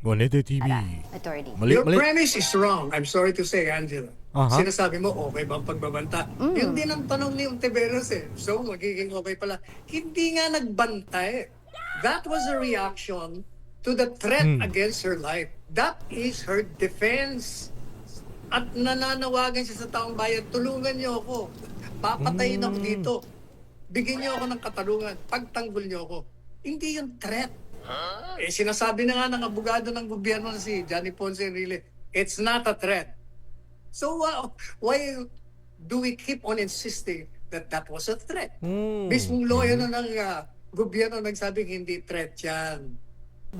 Bonete TV. Attorney. Mali, Your mali. premise is wrong. I'm sorry to say, Angela. Aha. Sinasabi mo, okay ba ang pagbabanta? Yun din ang tanong ni Ontiveros eh. So, magiging okay pala. Hindi nga nagbantay. That was a reaction to the threat against her life. That is her defense. At nananawagan siya sa taong bayan, tulungan niyo ako. Papatayin ako dito. Bigyan niyo ako ng katarungan. Pagtanggol niyo ako. Hindi yung threat. Eh, sinasabi na nga ng abogado ng gobyerno na si Johnny Ponce Enrile, it's not a threat. So, why do we keep on insisting that that was a threat? Mismong lawyer na ng gobyerno nagsabing hindi threat yan.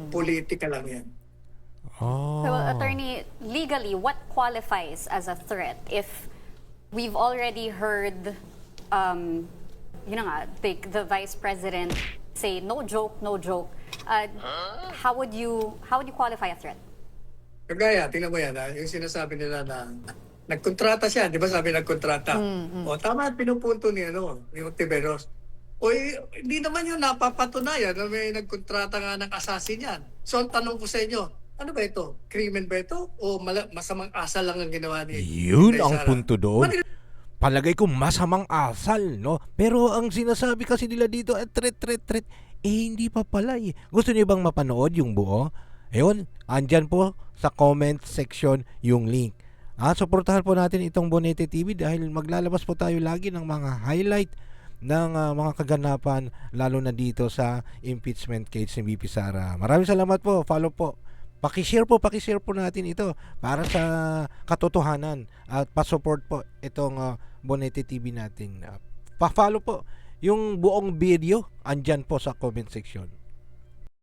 Politika lang yan. So, Attorney, legally, what qualifies as a threat if we've already heard, the Vice President say, no joke, no joke. How would you qualify a threat? Kagaya, tingnan mo yan, yung sinasabi nila na nagkontrata siya, di ba sabi nagkontrata? O tama, pinupunto ni Ontiveros. O hindi naman yun napapatunayan na may nagkontrata nga ng assassin yan. So ang tanong ko sa inyo, ano ba ito? Krimen ba ito? O masamang asal lang ang ginawa ni Yun Inday ang Sara? punto doon. Palagay ko masamang asal, no? Pero ang sinasabi kasi nila dito, threat. Hindi pa pala eh. Gusto niyo bang mapanood yung buo? Ayun, andyan po sa comment section yung link. Suportahan po natin itong Bonete TV dahil maglalabas po tayo lagi ng mga highlight ng mga kaganapan lalo na dito sa impeachment case ni VP Sara. Maraming salamat po. Follow po. Pakishare po natin ito para sa katotohanan at pa-support po itong Bonete TV natin. Pa-follow po yung buong video andyan po sa comment section.